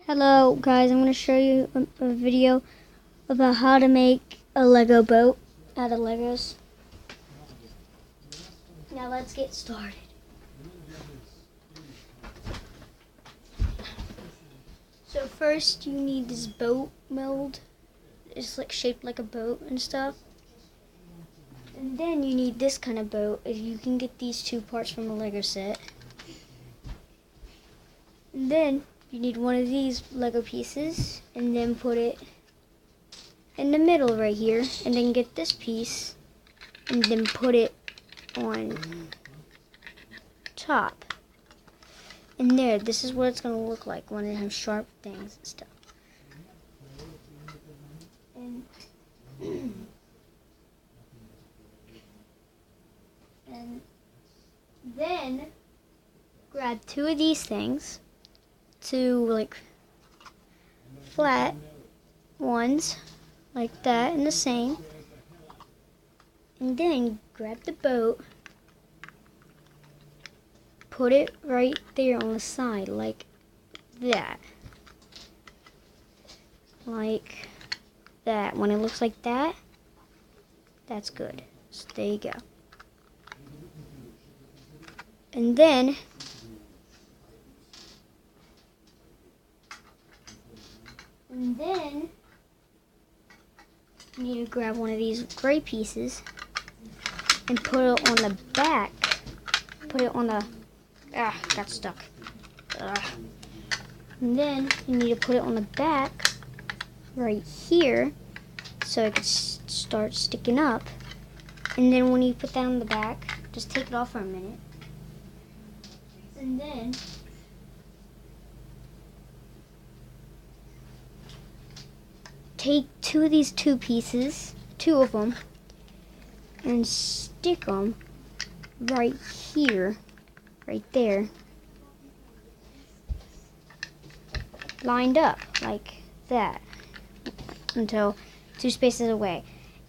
Hello guys, I'm going to show you a video about how to make a Lego boat out of Legos. Now let's get started. So first you need this boat mold. It's like shaped like a boat and stuff. And then you need this kind of boat. If you can get these two parts from a Lego set. And then you need one of these Lego pieces and then put it in the middle right here, and then get this piece and then put it on top. And there, this is what it's going to look like when it has sharp things and stuff. And then grab two of these things, two like flat ones like that and the same, and then grab the boat, put it right there on the side like that, when it looks like that, that's good. So there you go. And then you need to grab one of these gray pieces and put it on the back. Put it on the, got stuck. And then you need to put it on the back right here so it can start sticking up. And then when you put that on the back, just take it off for a minute. And then take two of these two pieces, two of them, and stick them right here, right there, lined up like that until two spaces away.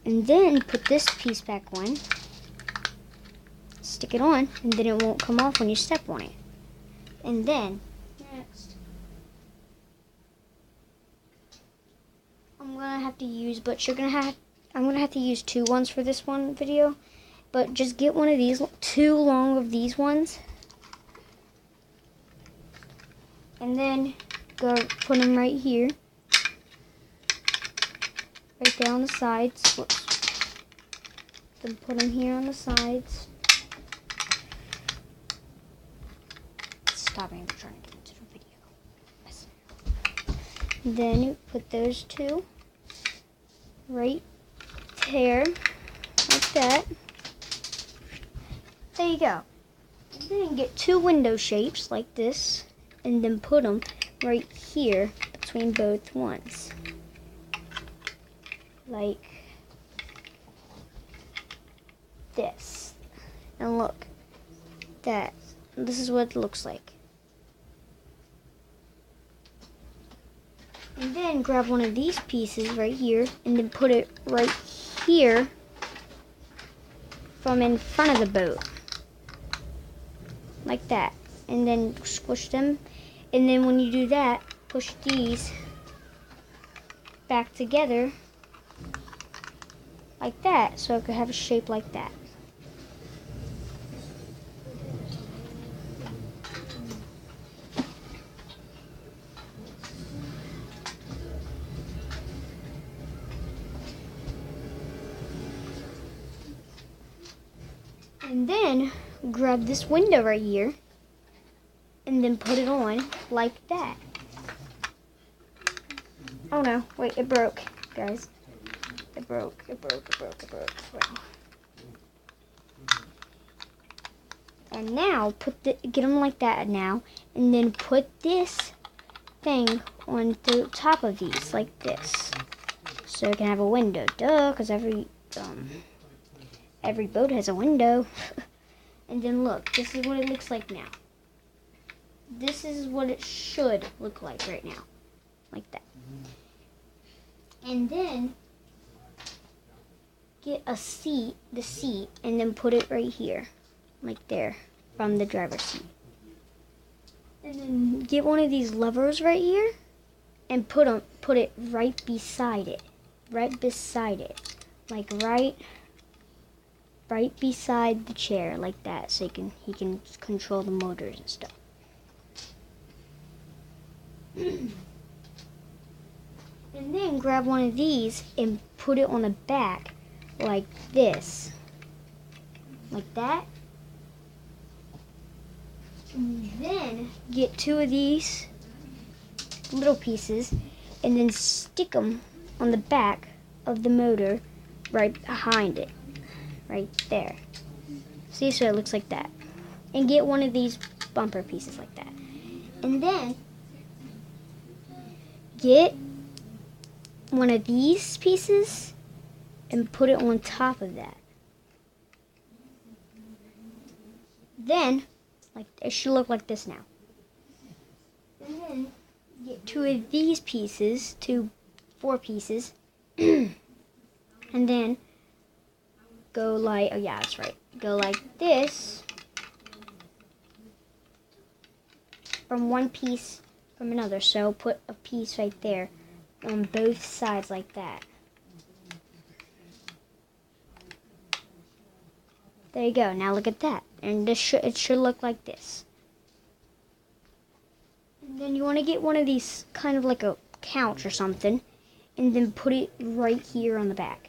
And then put this piece back on, stick it on, and then it won't come off when you step on it. And then next, I'm gonna have to use two ones for this one video, but just get one of these, two long of these ones, and then go put them right here, right there on the sides. Whoops. Then put them here on the sides. Stop me, I'm trying to get into the video. Then you put those two right there, like that. There you go. And then get two window shapes like this, and then put them right here between both ones, like this. And look, this is what it looks like. And then grab one of these pieces right here and then put it right here from in front of the boat, like that. And then squish them. And then when you do that, push these back together like that, so it could have a shape like that. And then grab this window right here and then put it on like that. Oh no, wait, it broke, guys. It broke. Wait. And now get them like that now, and then put this thing on the top of these like this, so it can have a window. Duh, because every boat has a window. And then look, this is what it looks like now. This is what it should look like right now, like that. And then get the seat, and then put it right here, like there, from the driver's seat. And then get one of these levers right here, and put it right beside it. Like right beside the chair, like that, so he can control the motors and stuff. And then grab one of these and put it on the back like this. Like that. And then get two of these little pieces and then stick them on the back of the motor right behind it. Right there. See, so it looks like that. And get one of these bumper pieces like that. And then get one of these pieces and put it on top of that. Then, like, it should look like this now. And then get two of these pieces, four pieces, and then go like, oh yeah, that's right. Go like this from one piece from another. So put a piece right there on both sides like that. There you go. Now look at that. And it should look like this. And then you want to get one of these, kind of like a couch or something, and then put it right here on the back.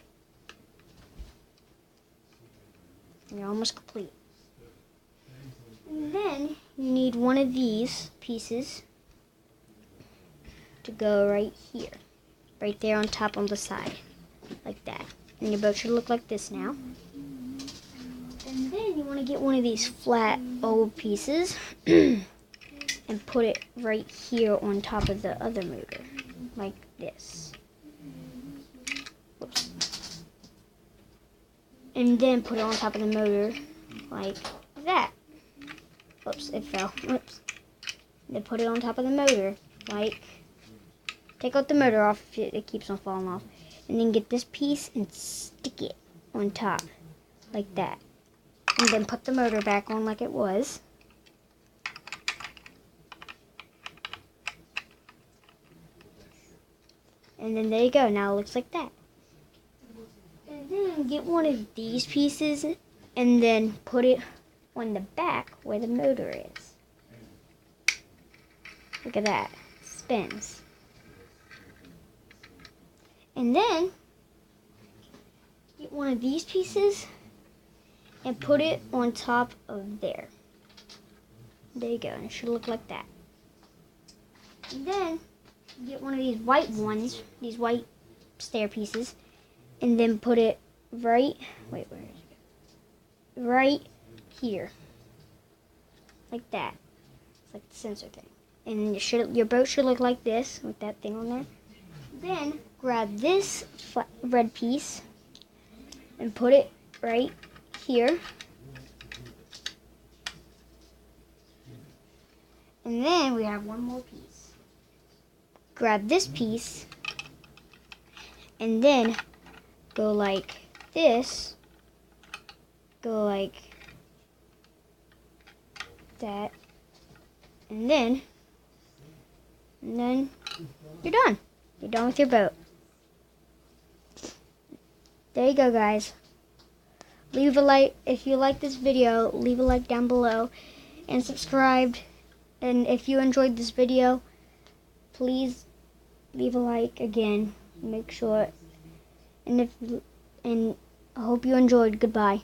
You're almost complete. And then you need one of these pieces to go right here. Right there on top on the side. Like that. And your boat should look like this now. And then you want to get one of these flat old pieces and put it right here on top of the other motor. Like this. Whoops. And then put it on top of the motor like that. Oops, it fell. Whoops. Then put it on top of the motor like, take out the motor off if it keeps on falling off. And then get this piece and stick it on top like that. And then put the motor back on like it was. And then there you go. Now it looks like that. And then get one of these pieces and then put it on the back where the motor is. Look at that. It spins. And then get one of these pieces and put it on top of there. There you go. And it should look like that. And then get one of these white ones, these white stair pieces, and then put it right, wait, where is it? Right here. Like that. It's like the sensor thing. And your boat should look like this, with that thing on there. Then grab this red piece and put it right here. And then we have one more piece. Grab this piece and then go like this. Go like that. And then you're done. You're done with your boat. There you go, guys. Leave a like if you like this video. Leave a like down below and subscribe. And if you enjoyed this video, please leave a like again. Make sure. And I hope you enjoyed. Goodbye.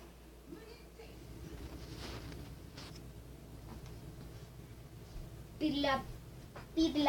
Beep, beep, beep,